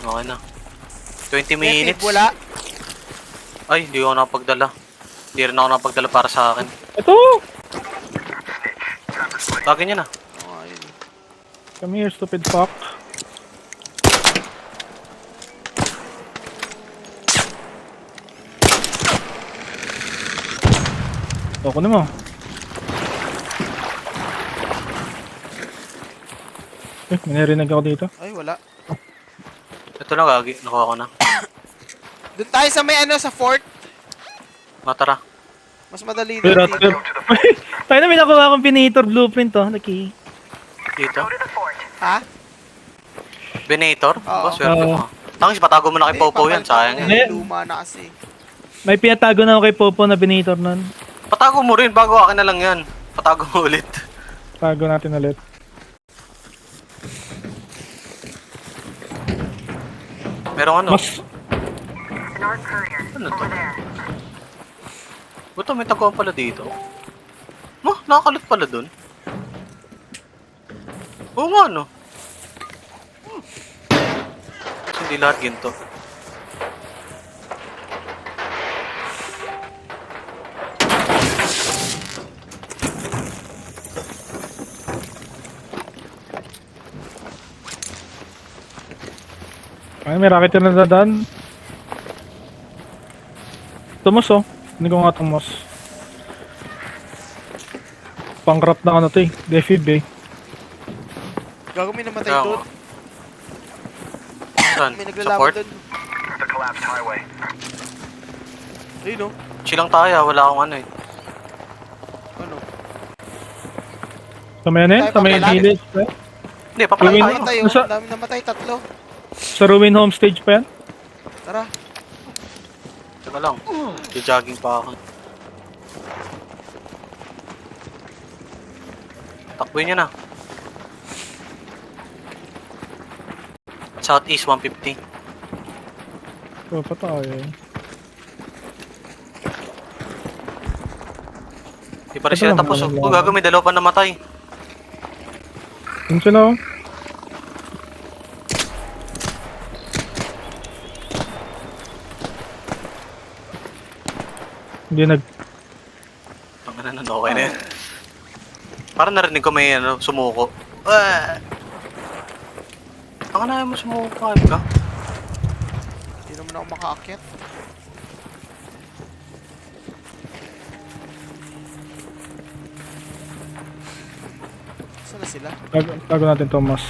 Okay na. 20 minutes. Wala. Ay, hindi ako nakapagdala. Hindi rin ako nakapagdala para sa akin. Ito! Bagay niya na. Oh, ayun. Come here, stupid fuck. Ako na mo. May narinig ako dito. Ay, wala. Ito na gagi. Nakuha ko na. Doon tayo sa may ano, sa fort. Matara. Mas madali Wait, doon dito. tayo na may nakuha akong Pinator blueprint to. Laki. Dito. Ha? Venator? Oo. Swerte Oo. mo. Tangis, patago mo na kay Popo yan. Sayang yan. yan. Luma na kasi. May pinatago na ako kay Popo na Pinator nun. Patago mo rin. Bago akin na lang yan. Patago mo ulit. Tago natin ulit. Merong ano? Mas, Ano to? Buto, may taguan pala dito. Nakakalot pala dun. Oo nga, no? Hindi lahat ginto. ay, may rocket na nadadaan. Tumos oh. Hindi ko nga tumos. Pang-crap na ano to eh. Defib eh. Gago may namatay Kaya doon. nga. Saan? May Sa naglalaban port? doon. Ayun no. Chilang tayo, wala akong ano eh. Ano? Sa may ano yun? Tayo Sa may papalagi. village pa yan? Hindi, papalag Ruin- tayo. Namatay oh. Nasa- Dami namatay, tatlo. Sa ruin home stage pa yan? Tara. Teka lang. Jogging pa ako. Takboy niya na. Southeast 150. So, pa tayo eh. Di pa rin Ito sila lang, tapos. walang Oh, laban. gago, may dalawa pa namatay. Yun sila oh. Hindi nag... Ang ano, okay na yan. Parang narinig ko may ano, sumuko. Ang ano mo sumuko ka? Hindi naman ako makaakyat. Saan na sila? Tago natin Thomas.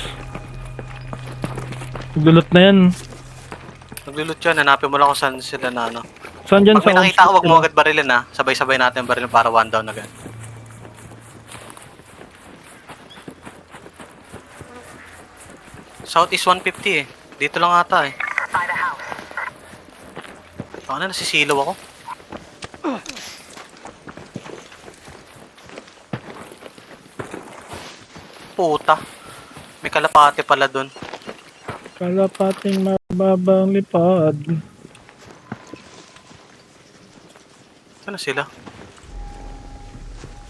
Naglulot na yan. Naglulot yan, hanapin mo lang kung saan sila na ano. Saan dyan Pag may sa nakita ka, home huwag mo stage agad barilin ha. Sabay-sabay natin barilin para one down agad. Southeast 150 eh. Dito lang ata eh. Baka na nasisilaw ako. Puta. May kalapate pala dun. Kalapating mababang lipad. Saan na sila?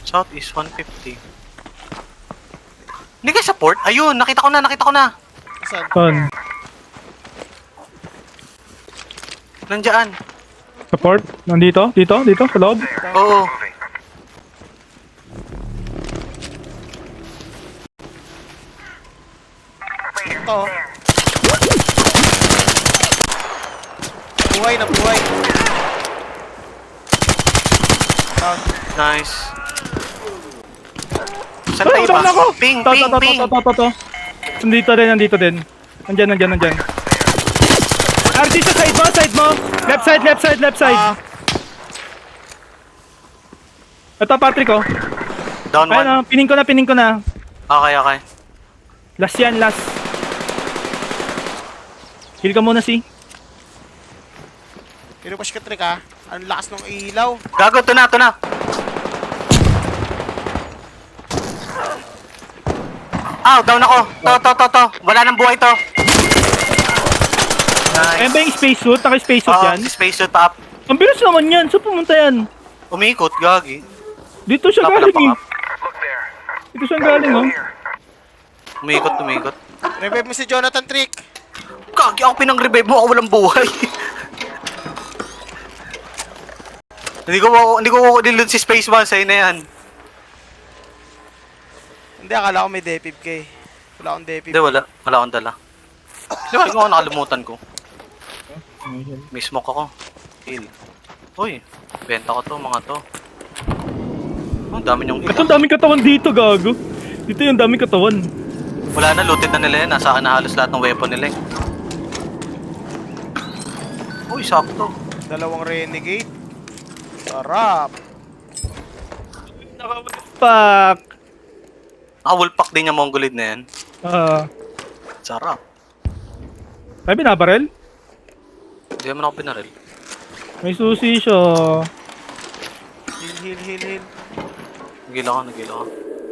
Southeast 150. Hindi kayo sa port? Ayun, nakita ko na. Saan? Saan? Nandiyan. Support? Nandito? Dito? Dito? Sa loob? Oo. Ito. Buhay na buhay. Down. Nice. Saan Ay, tayo ba? down ako! Ping, To, ping, to, to, ping! to, to, to, to. Nandito din. Nandyan. RG sa side mo! Left side! Ah, Ito, Patrick oh. Down one. Ayun oh, pining ko na. Okay. Last yan. Kill ka muna si. pinupush ka trick ha. Ang lakas ng ilaw. Gago, ito na. Down ako. To. Wala nang buhay to. Ayun Nice. ba yung spacesuit? Naka-spacesuit yan? Spacesuit up. Ang bilis naman yan. Saan pumunta yan? Umikot, gagi. Dito siya Wala galing pala eh. Dito siya galing oh. Umikot. Revive mo si Jonathan Trick. Gagi ako pinang-revive mo, ako walang buhay. hindi ko nilun si Spaceman, sa'yo na yan. Hindi, akala ko may depib ka eh. Wala akong depib. Hindi, wala akong dala. Hindi ko ako nakalimutan ko. May smoke ako. Heal. Uy, benta ko to, mga to. Oh, ang dami niyong Ito, ang daming katawan dito, gago. Dito yung daming katawan. Wala na, looted na nila yan. Nasa akin na halos lahat ng weapon nila eh. Uy, sakto. Dalawang renegade. Sarap. Fuck. Wolfpack din yung Mongolid na yan. Sarap. Ay, binabarel? Hindi naman ako pinaril. May susi siya. Heal. Nagila ka.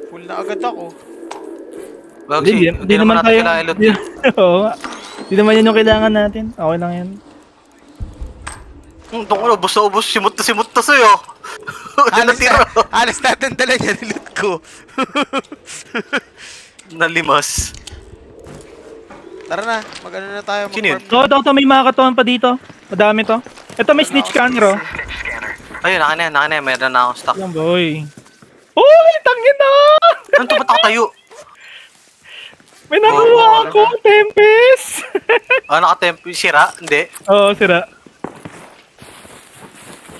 Full na agad ako. Hindi naman natin kailangan loot. Oo nga. Di naman yan yung kailangan natin. Okay lang yan. Ito ko, ubos na ubos. Simot na sa'yo. Ano tira? Alas natin dala niya, niloot ko. Nalimas. Tara na, mag-ano na tayo. Sino yun? Ito, may mga katawan pa dito. Madami to. Ito, may snitch scanner, oh. Ayun, naka na yan. Meron na akong stock. Yan, boy. Uy, tangin na! Ano to, ba't ako tayo? May nakuha ako, Tempest! Nakatempo. Sira? Hindi. Oo, sira.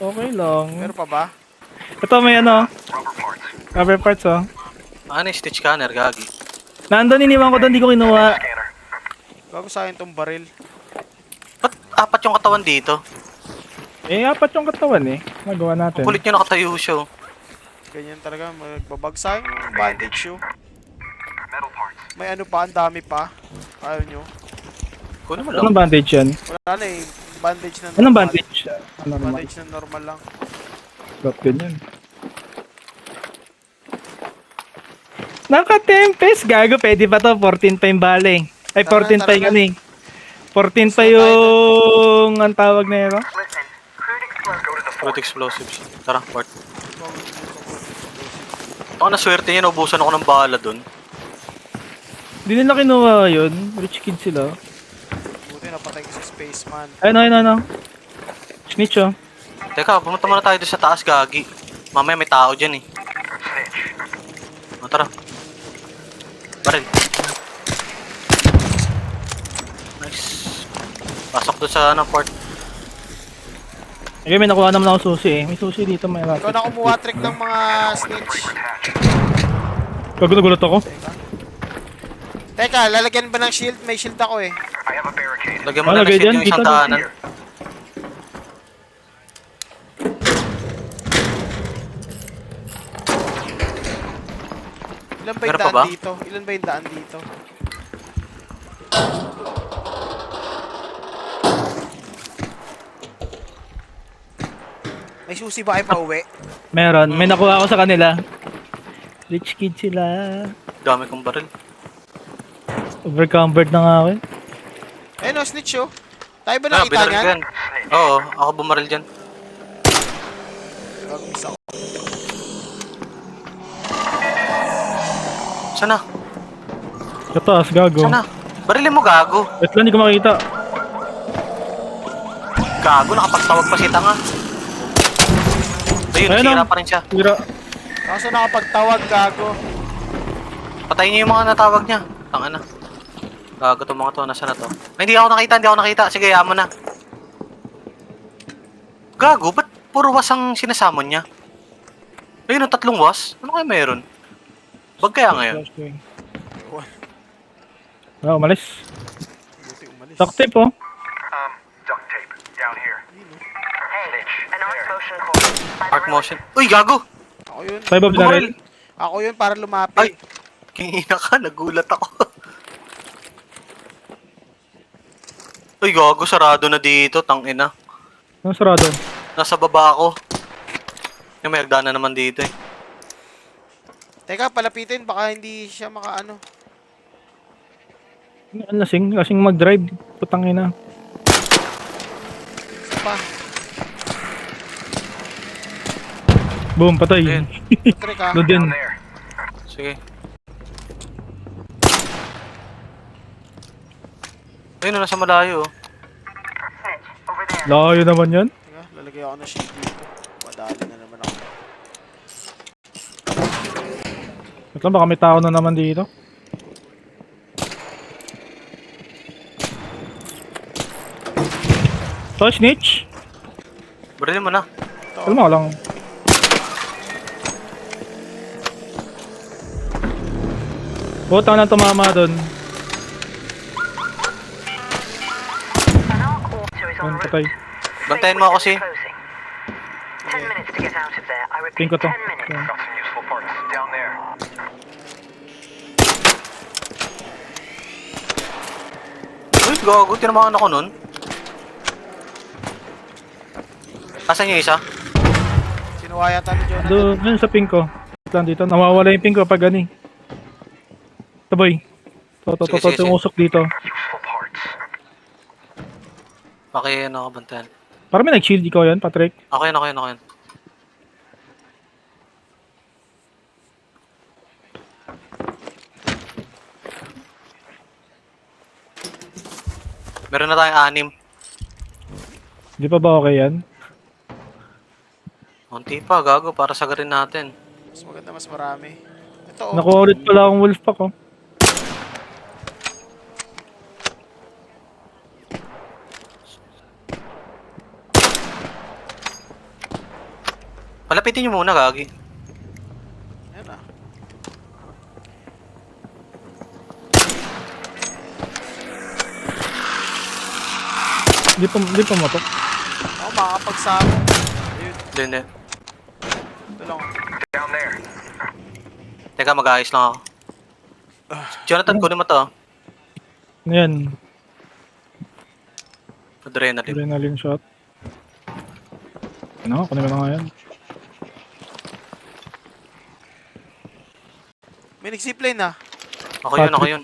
Okay lang. Meron pa ba? Ito, may ano. Rubber parts, oh. Yung stitch scanner, gagi. Nandun, iniwan ko doon, di ko kinuha. Bago sa akin tong baril. Ba't apat yung katawan dito? Eh, apat yung katawan, eh. Magawa natin. Kulit nyo nakatayo siya. Ganyan talaga, magbabagsak yung bandage yun. May ano pa, ang dami pa. Ayaw nyo. Kunin mo lang. Anong bandage yan? Wala na eh. Bandage na normal. Anong bandage? Ano naman? Bandage na normal lang. Ba't ganyan? Naka-Tempest! Gago, pwede pa to. 14 pa yung bale. Ay, 14 pa yung ano eh. 14 pa yung... Ang tawag na yun, oh? Fruit explosives. Tara, Bart. Baka naswerte niya, naubusan ako ng bala dun. Hindi nila kinuha yun. Rich kid sila. Buti napatay ko sa spaceman. Ayun. Snitch, oh. Teka, pumunta muna tayo doon sa taas, gagi. Mamaya may tao dyan eh. Tara. Baril. Nice. Pasok doon sa port. Okay, may nakuha naman ako susi eh. May susi dito, may rocket. Ikaw na kumuha trick ng mga snitch. Nagulat ako. Teka, lalagyan ba ng shield? May shield ako eh. Lagyan mo na ng lagay shield dyan, yung isang dito, daanan. Ilan ba yung Meron pa daan ba? dito? Ilan ba yung daan dito? May susi ba kayo pa uwi? Meron. May nakuha ako sa kanila. Rich kid sila. Dami kong baril. Overcumbered na nga ako eh. Ayun o, snitch oh. Tayo ba nakita binaril niyan? ko yan. Oo, ako bumaril dyan. Mag-miss ako. Sana? Sa taas, gago. Sana? Barilin mo, gago. Wait lang, hindi ko makita. Gago, nakapagtawag pa si Tanga. Ayun, Ayun, sira oh. pa rin siya. Tira. Kaso nakapagtawag, gago. Patayin niyo yung mga natawag niya. Tanga na. Gago to mga to, nasa na to? Ay, hindi ako nakita. Sige, yamo na. Gago, ba't puro was ang sinasamon niya? Ayun, 3 was? Ano kaya meron? Bag kaya ngayon? Ah, umalis. Buti umalis. Duct tape, oh. Duct tape down here. Arc motion. Uy, gago! Ako yun. Tayo ba binaril? Ako yun para Ay! lumapit. Kingina ka, nagulat ako. Uy, gago, sarado na dito, tangina. Anong sarado? Nasa baba ako. Yung may hagdanan naman dito eh. Teka, palapitin. Baka hindi siya makaano. Ang lasing mag-drive. Putang ina. Isa pa. Boom, patay. Ayun. Trick ha. Doon din. Sige. Ayun, nasa malayo. Layo naman yan. Teka, lalagay ako ng shield dito. Madali na naman ako. Wait lang, baka may tao na naman dito. So, snitch. Barilin mo na. Kalma ka lang. Butang na tumama doon. Ayun, patay. Bantayan mo ako kasi. 10 minutes to get out of there. I repeat, Tingin ko to. 10 minutes. Ayun. Got some useful parts down there. Uy, gago. Tinamaan ako nun. Asan yung isa? Sinuha yata ni Jonathan. Doon, yun sa pink ko. Wait lang dito. Nawawala yung pink ko pag gani. Ito boy. Sige, sige, Yung sige. usok dito. Useful parts. Okay, ano ka bantayan? Parang may nag-shield ikaw yan, Patrick. Ako yan, ako yan, ako yan. Meron na tayong 6. Di pa ba okay yan? Unti pa, gago, para sagarin natin. Mas maganda, mas marami. Ito, oh. Nakuha ulit pala akong wolf pack oh. Palapitin nyo muna, gagi. Yan ah. Di pa matok. Ako makakapagsama. Ayun, Then, ito lang. Down there. teka, mag-aayos lang ako. Jonathan, kunin mo to. Ano yan? Adrenaline. Adrenaline shot. Ano? Kunin mo na nga yan. May nag-zipline na. Ako yun, ako yun.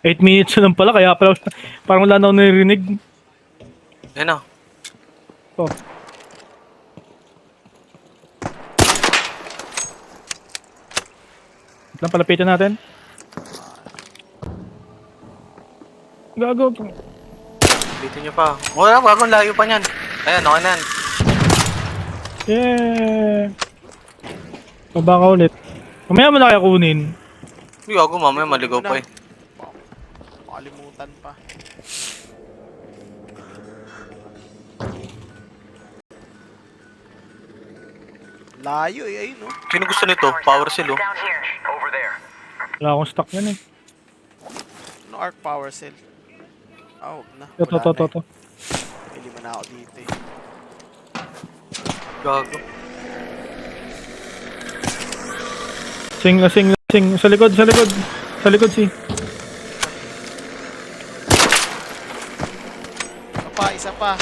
Eight minutes na lang pala, kaya pala parang wala na ako naririnig. Ayun na. Oh. Wait lang, palapitin natin. Gago. Bitin nyo pa. Wala, gago, layo pa niyan. Ayan, okay na yan. Yeah. Baba ka ulit. Mamaya mo na kaya kunin. Uy, gago, mamaya maligaw pa eh. Makalimutan pa. Layo eh, ayun oh. Sino gusto nito? Power seal, oh. Down here. Over there. Wala akong stock yan eh. Ano arc power cell? Ah, huwag na. Ito, Wala ito, na ito. eh. Pili mo na ako dito eh. Gago. Sing. Sa likod. Sa likod si. Isa pa.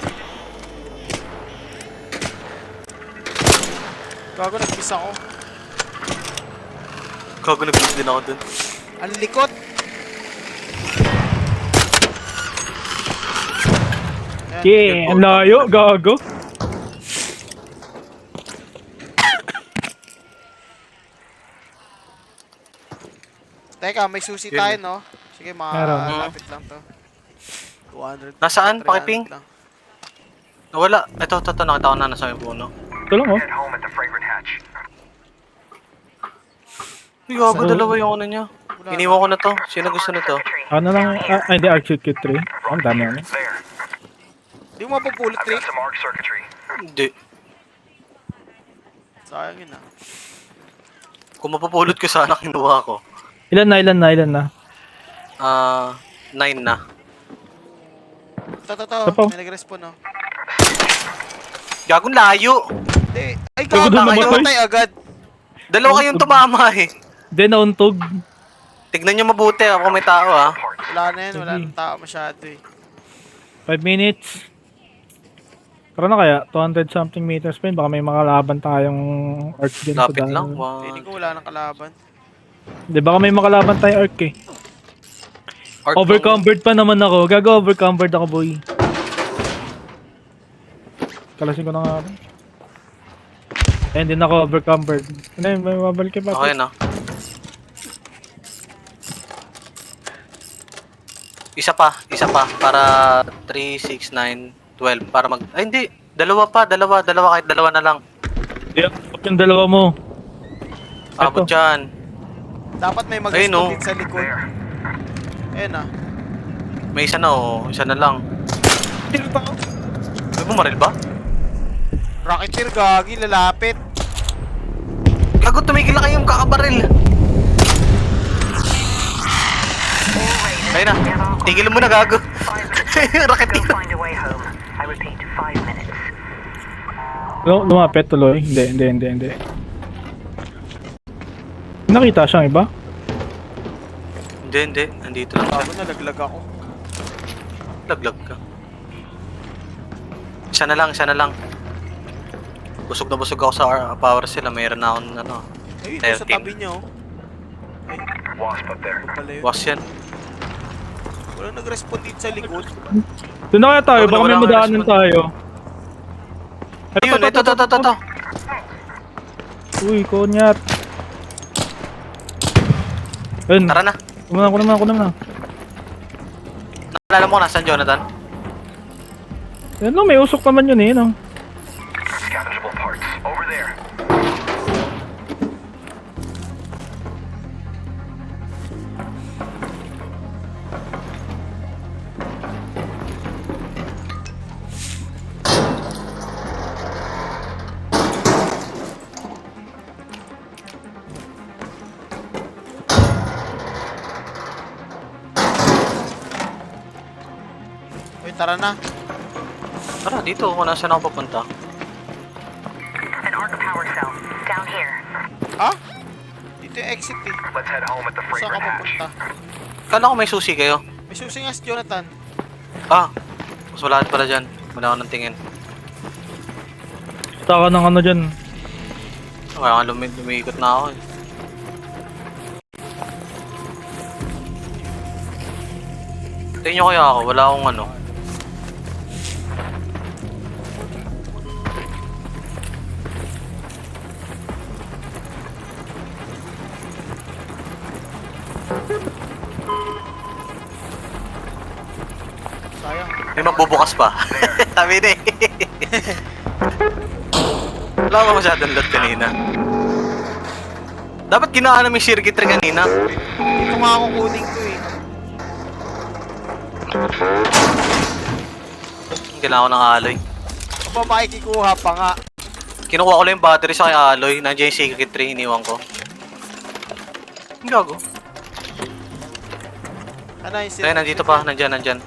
Gago, nag-miss ako. Gago, nag-miss din ako dun. Ang likot! Ayan. Yeah, ang layo, gago. Teka, may susi Yun. tayo, no? Sige, Meron. malapit lang to. 200. Nasaan? 300 Pakiping? lang. Nawala. Ito, nakita ko na nasa may puno. Ito lang oh. Head home at the fragrant hatch. Uy, gago, Saan? dalawa yung ano niya. Wala. Iniwan ko na to. Sino gusto nito? Ano lang, hindi, Arctic Kit 3. Ang dami ano. There. Di mo mapupulot, I've Rick. got some arc circuitry. Hindi. Sayang yun, ah. Kung mapupulot ko sana, kinuha ko. Ilan na? 9 na. Ito. Ito po. May nag-respawn, no? Gagong layo. Hindi. Ay, Gago, gago, doon namatay. namatay agad. Dalawa kayong tumama eh. Then nauntog. Tignan nyo mabuti kung may tao ah. Wala na yan, wala Sige. nang tao masyado eh. 5 minutes. Tara na kaya, 200 something meters pa yun. Baka may makalaban tayong arc dyan sa Lapit daan. lang. Feeling ko wala nang kalaban. Di, baka may makalaban tayong arc eh. Overcumbered pa naman ako. Gago, overcumbered ako boy. Kalasin ko na nga. Eh, hindi na ako overcumbered. Ano yun, may mabalik ka pa. Okay na. Isa pa. Para 3, 6, 9, 12. Para mag... Ay, hindi. Dalawa kahit dalawa na lang. Hindi, yung dalawa mo. Abot Eto. dyan. Dapat may Ayun, oh. mag-respawn din sa likod. Ayun ah. May isa na oh. Isa na lang. Hindi pa. May bumaril ba? Rocketeer, gagi, lalapit. Gago, tumigil na kayong kakabaril. Ayun na. Tigil mo na, gago. 5 minutes. Rocket Go team. find a way home. I repeat, 5 minutes. Lumapit tuloy. Hindi. Nakita siyang iba? Hindi. Nandito lang siya. Bago nalaglag ako. Laglag ka. Isa na lang. Busog na busog ako sa power sila. Mayroon na akong ano. Ayun, doon sa 13. tabi niya oh. Ay, Wasp up there. pala yun. Was yan. Wala nag-respawn dito sa likod. Doon na kaya tayo, baka may Wala madaanan respond. tayo. Ayun, ito. Uy, konyat. Ayun, Tara na. ako naman. Naalala mo kung nasan, Jonathan? Ayun no, may usok naman yun eh, no? Salvageable parts. Over there. Uy, tara na. Tara, dito. Kung nasan ako papunta. An arc power cell. Down here. Ha? Dito yung exit eh. Let's head home at the Saan ka fragrant hatch. papunta? Kala ko may susi kayo. May susi nga si Jonathan. Mas wala pala dyan. Wala ako ng tingin. Taka ng ano dyan. Kaya lumiikot na ako eh. Tingin nyo kaya ako. Wala akong ano. Sayang. May magbubukas pa. Sabi na eh. Wala ka masyadong lot kanina. Dapat ginawa namin circuitry kanina. Dito nga ako kunin ko eh. Kailangan ko ng alloy. Aba, makikikuha pa nga. Kinukuha ko lang yung battery sa kay alloy. Nandiyan yung circuitry, iniwan ko. Ang gago. Ano yung Kaya nandito pa, nandyan.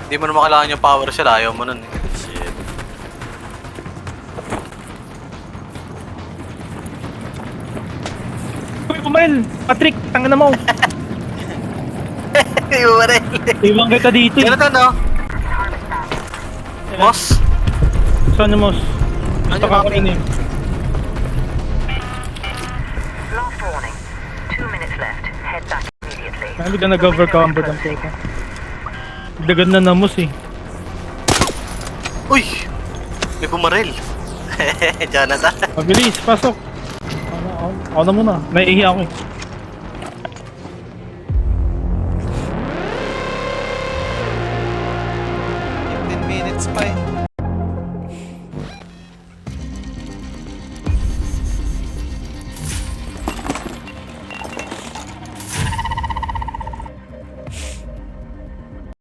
Hindi mo naman kailangan yung power cell, ayaw mo nun eh. Shit. Uy, kumail! Patrick, tanga na mo! Iwan Iwan kita dito eh. Yan na to, no? Boss? Saan yung mouse? Gusto Ano ka yung ko rin eh. Last warning. 2 minutes left. Head back immediately. Hindi ka nag-overcumbered ang puta. Dagan na namos eh. Uy! May bumaril. Jonathan. Mabilis, pasok. Ako na muna. Naiihi ako eh.